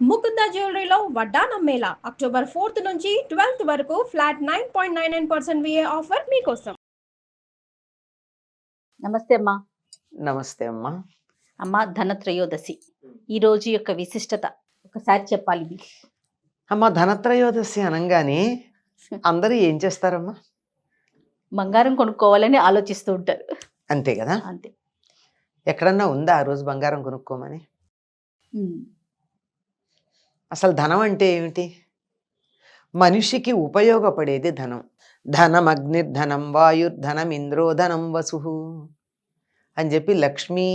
ముకుంద జ్యువెలరీలో వడ్డానం Mela October 4th నుంచి 12th వరకు ఫ్లాట్ 9.99% VA ఆఫర్ మీకోసం. నమస్తే అమ్మా. నమస్తే అమ్మా. అమ్మ, ధనత్రయోదశి ఈ రోజు యొక్క విశిష్టత ఒకసారి చెప్పాలి మీరు. అమ్మ, ధనత్రయోదశి అనగానే అందరూ ఏం చేస్తారమ్మా? బంగారం కొనుక్కోవాలని ఆలోచిస్తూ ఉంటారు. అంతే కదా? అంతే. ఎక్కడన్నా ఉందా ఆ రోజు బంగారం కొనుక్కోమని? అసలు ధనం అంటే ఏమిటి? మనిషికి ఉపయోగపడేది ధనం. ధనం అగ్నిర్ధనం వాయుర్ధనం ఇంద్రోధనం వసు అని చెప్పి లక్ష్మీ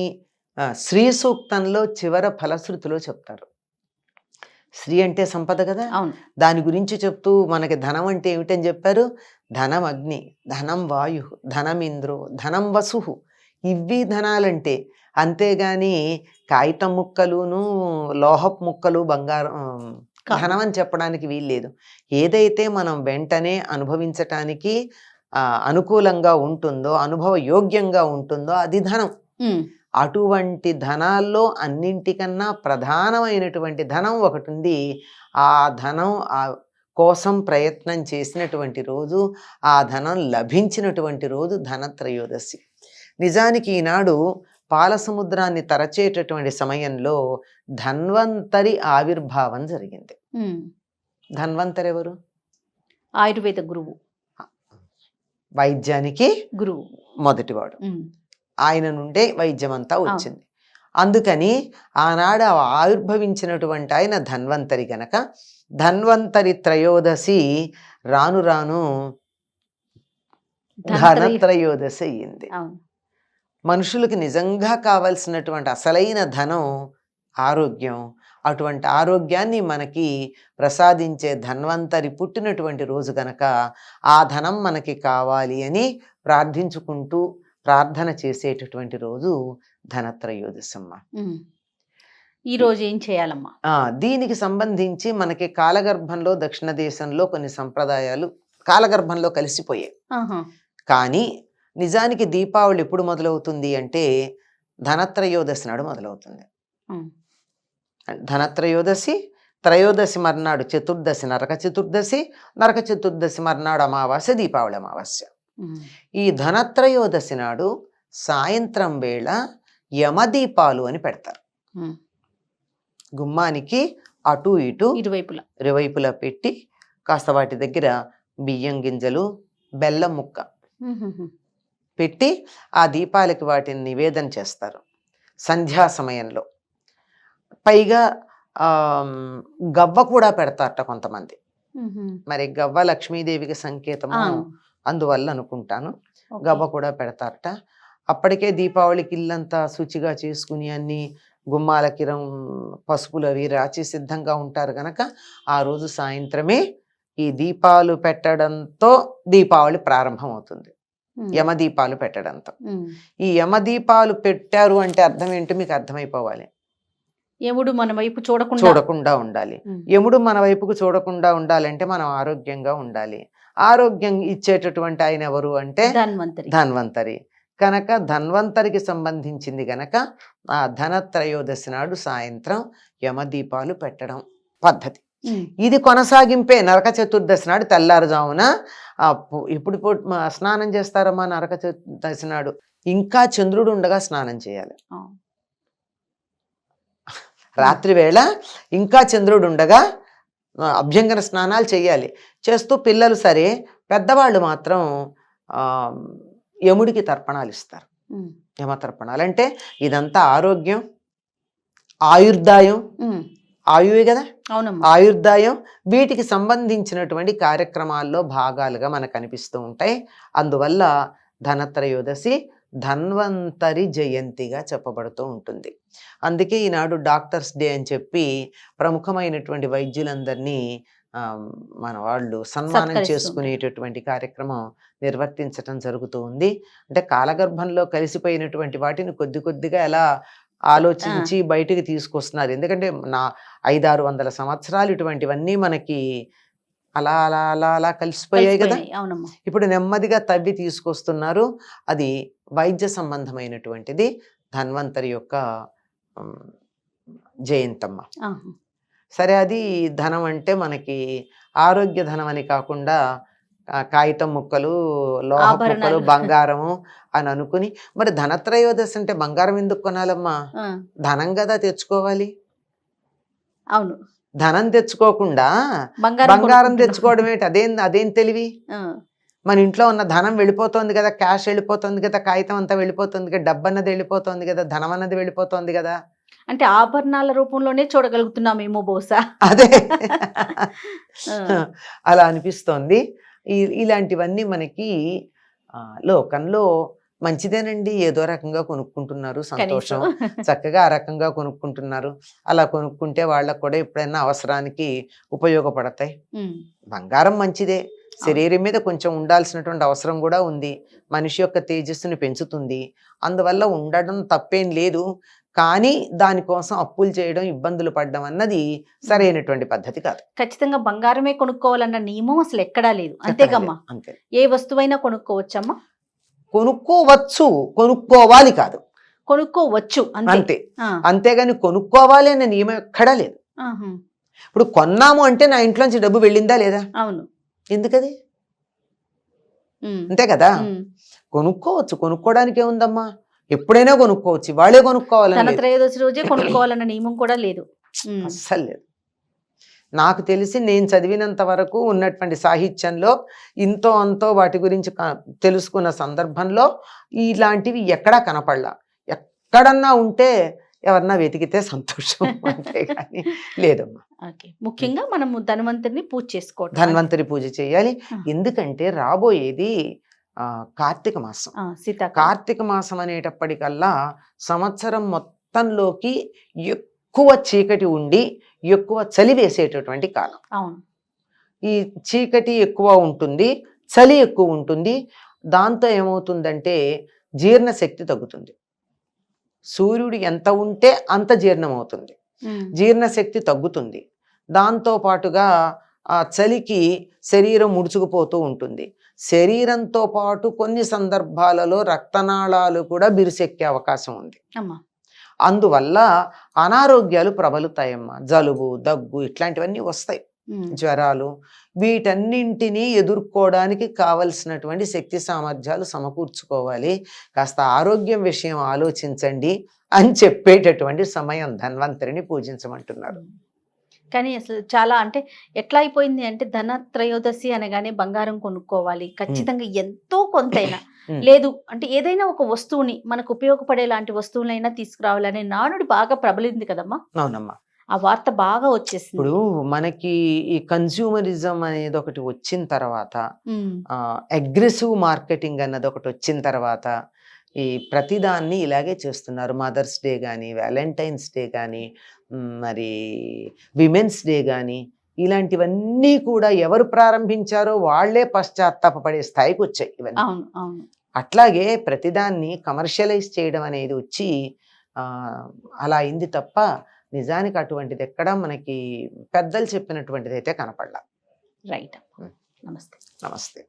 శ్రీ సూక్తంలో చివర ఫలశ్రుతిలో చెప్తారు. శ్రీ అంటే సంపద కదా, దాని గురించి చెప్తూ మనకి ధనం అంటే ఏమిటని చెప్పారు. ధనం అగ్ని, ధనం వాయు, ధనం ఇంద్రో, ధనం వసు, ఇవి ధనాలంటే. అంతేగాని కాగితం ముక్కలును లోహపు ముక్కలు బంగారం ధనం అని చెప్పడానికి వీల్లేదు. ఏదైతే మనం వెంటనే అనుభవించటానికి అనుకూలంగా ఉంటుందో, అనుభవ యోగ్యంగా ఉంటుందో అది ధనం. అటువంటి ధనాల్లో అన్నింటికన్నా ప్రధానమైనటువంటి ధనం ఒకటి ఉంది. ఆ ధనం కోసం ప్రయత్నం చేసినటువంటి రోజు, ఆ ధనం లభించినటువంటి రోజు ధనత్రయోదశి. నిజానికి ఈనాడు పాల సముద్రాన్ని తరచేటటువంటి సమయంలో ధన్వంతరి ఆవిర్భావం జరిగింది. ధన్వంతరి ఎవరు? ఆయుర్వేద గురువు, వైద్యానికి గురువు, మొదటివాడు. ఆయన నుండే వైద్యం అంతా వచ్చింది. అందుకని ఆనాడు ఆవిర్భవించినటువంటి ఆయన ధన్వంతరి గనక ధన్వంతరి త్రయోదశి రాను రాను ధనత్రయోదశి అయ్యింది. మనుషులకి నిజంగా కావలసినటువంటి అసలైన ధనం ఆరోగ్యం. అటువంటి ఆరోగ్యాన్ని మనకి ప్రసాదించే ధన్వంతరి పుట్టినటువంటి రోజు గనక ఆ ధనం మనకి కావాలి అని ప్రార్థించుకుంటూ ప్రార్థన చేసేటటువంటి రోజు ధనత్రయోదశమ్మ. ఈ రోజు ఏం చేయాలమ్మా? దీనికి సంబంధించి మనకి కాలగర్భంలో దక్షిణ దేశంలో కొన్ని సంప్రదాయాలు కాలగర్భంలో కలిసిపోయాయి. కానీ నిజానికి దీపావళి ఎప్పుడు మొదలవుతుంది అంటే ధనత్రయోదశి నాడు మొదలవుతుంది. ధనత్రయోదశి, త్రయోదశి మర్నాడు చతుర్దశి నరక చతుర్దశి, నరక చతుర్దశి మర్నాడు అమావాస్య, దీపావళి అమావాస్య. ఈ ధనత్రయోదశి నాడు సాయంత్రం వేళ యమదీపాలు అని పెడతారు. గుమ్మానికి అటు ఇటు ఇరువైపులా పెట్టి కాస్త వాటి దగ్గర బియ్యం గింజలు, బెల్లం ముక్క పెట్టి ఆ దీపాలకి వాటిని నివేదన చేస్తారు సంధ్యా సమయంలో. పైగా గవ్వ కూడా పెడతారట కొంతమంది. మరి గవ్వ లక్ష్మీదేవికి సంకేతము అందువల్ల అనుకుంటాను గవ్వ కూడా పెడతారట. అప్పటికే దీపావళికి ఇల్లంతా శుచిగా చేసుకుని అన్ని గుమ్మాలకి పసుపులు అవి రాచి సిద్ధంగా ఉంటారు కనుక ఆ రోజు సాయంత్రమే ఈ దీపాలు పెట్టడంతో దీపావళి ప్రారంభం అవుతుంది. యమదీపాలు పెట్టడంతో. ఈ యమదీపాలు పెట్టారు అంటే అర్థం ఏంటో మీకు అర్థమైపోవాలి. యముడు మన వైపు చూడకుండా ఉండాలి. యముడు మన వైపుకు చూడకుండా ఉండాలంటే మనం ఆరోగ్యంగా ఉండాలి. ఆరోగ్యం ఇచ్చేటటువంటి ఆయన ఎవరు అంటే ధన్వంతరి. కనుక ధన్వంతరికి సంబంధించింది గనక ఆ ధనత్రయోదశి నాడు సాయంత్రం యమదీపాలు పెట్టడం పద్ధతి. ఇది కొనసాగింపే నరక చతుర్దశి నాడు తెల్లారుజామున ఇప్పుడు స్నానం చేస్తారమ్మా. నరక చతుర్దశి నాడు ఇంకా చంద్రుడు ఉండగా స్నానం చేయాలి. రాత్రి వేళ ఇంకా చంద్రుడు ఉండగా అభ్యంగన స్నానాలు చేయాలి. చేస్తూ పిల్లలు సరే, పెద్దవాళ్ళు మాత్రం యముడికి తర్పణాలు ఇస్తారు. యమ తర్పణాలు అంటే ఇదంతా ఆరోగ్యం, ఆయుర్దాయం, ఆయువే కదా, ఆయుర్దాయం, వీటికి సంబంధించినటువంటి కార్యక్రమాల్లో భాగాలుగా మనకు అనిపిస్తూ ఉంటాయి. అందువల్ల ధనత్రయోదశి ధన్వంతరి జయంతిగా చెప్పబడుతూ ఉంటుంది. అందుకే ఈనాడు డాక్టర్స్ డే అని చెప్పి ప్రముఖమైనటువంటి వైద్యులందరినీ మన వాళ్ళు సన్మానం చేసుకునేటటువంటి కార్యక్రమం నిర్వర్తించటం జరుగుతూ ఉంది. అంటే కాలగర్భంలో కలిసిపోయినటువంటి వాటిని కొద్ది కొద్దిగా ఎలా ఆలోచించి బయటికి తీసుకొస్తున్నారు. ఎందుకంటే 500-600 సంవత్సరాలు ఇటువంటివన్నీ మనకి అలా అలా అలా అలా కలిసిపోయాయి కదా. ఇప్పుడు నెమ్మదిగా తవ్వి తీసుకొస్తున్నారు. అది వైద్య సంబంధమైనటువంటిది ధన్వంతరి యొక్క జయంతమ్మ. సరే అది ధనం అంటే మనకి ఆరోగ్య ధనం అని కాకుండా కాగితం ముక్కలు, లోహ ముక్కలు, ఆభరణాలు. బంగారము అని అనుకుని, మరి ధనత్రయోదశి అంటే బంగారం ఎందుకు కొనాలమ్మా? ఆ, ధనం కదా తెచ్చుకోవాలి. అవును. ధనం తెచ్చుకోకుండా బంగారం బంగారం కొనుక్కుంటున్నాం. తెచ్చుకోవడం ఏంటి? అదేం తెలివి? ఆ, మన ఇంట్లో ఉన్న ధనం వెళ్ళిపోతుంది కదా, క్యాష్ వెళ్ళిపోతుంది కదా, కాగితం అంతా వెళ్ళిపోతుంది కదా, డబ్బు అన్నది వెళ్ళిపోతుంది కదా, ధనం అన్నది వెళ్ళిపోతుంది కదా. అంటే ఆభరణాల రూపంలోనే చూడగలుగుతున్నామేమో బహుశా. అదే ఆ, అలా అనిపిస్తోంది. ఇలాంటివన్నీ మనకి లోకంలో మంచిదేనండి, ఏదో రకంగా కొనుక్కుంటున్నారు, సంతోషం. కనీసం చక్కగా ఆ రకంగా కొనుక్కుంటున్నారు. అలా కొనుక్కుంటే వాళ్ళకు కూడా ఎప్పుడైనా అవసరానికి ఉపయోగపడతాయి. ఉమ్, బంగారం మంచిదే, శరీరం మీద కొంచెం ఉండాల్సినటువంటి అవసరం కూడా ఉంది, మనిషి యొక్క తేజస్సుని పెంచుతుంది, అందువల్ల ఉండడం తప్పేం లేదు. కానీ దానికోసం అప్పులు చేయడం, ఇబ్బందులు పడడం అన్నది సరైనటువంటి పద్ధతి కాదు. ఖచ్చితంగా బంగారమే కొనుక్కోవాలన్న నియమం అసలు ఎక్కడా లేదు. అంతేగమ్మా. అంతే, ఏ వస్తువైనా కొనుక్కోవచ్చమ్మా? కొనుక్కోవచ్చు, కొనుక్కోవాలి కాదు. కొనుక్కోవచ్చు అంతే. అంతే, ఆ, అంతేగాని కొనుక్కోవాలి అనే నియమం ఎక్కడా లేదు. ఆహా, ఇప్పుడు కొన్నాము అంటే నా ఇంట్లోంచి డబ్బు వెళ్ళిందా లేదా? అవును. ఎందుకది? ఉమ్, అంతే కదా. ఉమ్. కొనుక్కోవచ్చు, కొనుక్కోవడానికి ఏముందమ్మా, ఎప్పుడైనా కొనుక్కోవచ్చు, వాళ్ళే కొనుక్కోవాలని లేదు. ధనత్రయోదశి రోజే కొనుక్కోవాలన్న నియమం కూడా లేదు. ఉమ్, అస్సలు లేదు. నాకు తెలిసి నేను చదివినంత వరకు ఉన్నటువంటి సాహిత్యంలో ఇంతో అంతో వాటి గురించి తెలుసుకున్న సందర్భంలో ఇలాంటివి ఎక్కడా కనపడలా. ఎక్కడన్నా ఉంటే ఎవరన్నా వెతికితే సంతోషం, అంతే కానీ లేదమ్మా. ఓకే. ముఖ్యంగా మనము ధన్వంతరిని పూజ చేసుకోవటం. ధన్వంతరి పూజ చేయాలి. ఆ. ఎందుకంటే రాబోయేది కార్తీక మాసం. సీతాకాలం. కార్తీక మాసం అనేటప్పటికల్లా సంవత్సరం మొత్తంలోకి ఎక్కువ చీకటి ఉండి ఎక్కువ చలి వేసేటటువంటి కాలం. అవును. ఈ చీకటి ఎక్కువ ఉంటుంది, చలి ఎక్కువ ఉంటుంది. దాంతో ఏమవుతుందంటే జీర్ణశక్తి తగ్గుతుంది. సూర్యుడు ఎంత ఉంటే అంత జీర్ణం అవుతుంది, ఉమ్, జీర్ణశక్తి తగ్గుతుంది. దాంతో పాటుగా ఆ చలికి శరీరం ముడుచుకుపోతూ ఉంటుంది. శరీరంతో పాటు కొన్ని సందర్భాలలో రక్తనాళాలు కూడా బిరుసెక్కే అవకాశం ఉంది. అమ్మా. అందువల్ల అనారోగ్యాలు ప్రబలుతాయమ్మా. జలుబు, దగ్గు ఇట్లాంటివన్నీ వస్తాయి, ఉమ్, జ్వరాలు. వీటన్నింటినీ ఎదుర్కోవడానికి కావలసినటువంటి శక్తి సామర్థ్యాలు సమకూర్చుకోవాలి. కాస్త ఆరోగ్యం విషయం ఆలోచించండి అని చెప్పేటటువంటి సమయం ధన్వంతరిని పూజించమంటున్నారు. కానీ అసలు చాలా అంటే ఎట్లా అయిపోయింది అంటే ధనత్రయోదశి అనగానే బంగారం కొనుక్కోవాలి ఖచ్చితంగా, ఎంతో కొంతైనా లేదు అంటే ఏదైనా ఒక వస్తువుని మనకు ఉపయోగపడే లాంటి వస్తువులైనా తీసుకురావాలనే నానుడి బాగా ప్రబలింది కదమ్మా. అవునమ్మా. ఆ వార్త బాగా వచ్చేసింది. ఇప్పుడు మనకి ఈ కన్స్యూమరిజం అనేది ఒకటి వచ్చిన తర్వాత, ఉమ్, అగ్రెసివ్ మార్కెటింగ్ అన్నది ఒకటి వచ్చిన తర్వాత ఈ ప్రతిదాన్ని ఇలాగే చేస్తున్నారు. మదర్స్ డే కానీ, వ్యాలంటైన్స్ డే కానీ, మరి విమెన్స్ డే కానీ, ఇలాంటివన్నీ కూడా ఎవరు ప్రారంభించారో వాళ్ళే పశ్చాత్తాపపడే స్థాయికి వచ్చాయి ఇవన్నీ. అవును, అవును. అట్లాగే ప్రతిదాన్ని కమర్షియలైజ్ చేయడం అనేది వచ్చి అలా అయింది తప్ప నిజానికి అటువంటిది ఎక్కడా మనకి పెద్దలు చెప్పినటువంటిది అయితే కనపడలా. రైట్. నమస్తే. నమస్తే.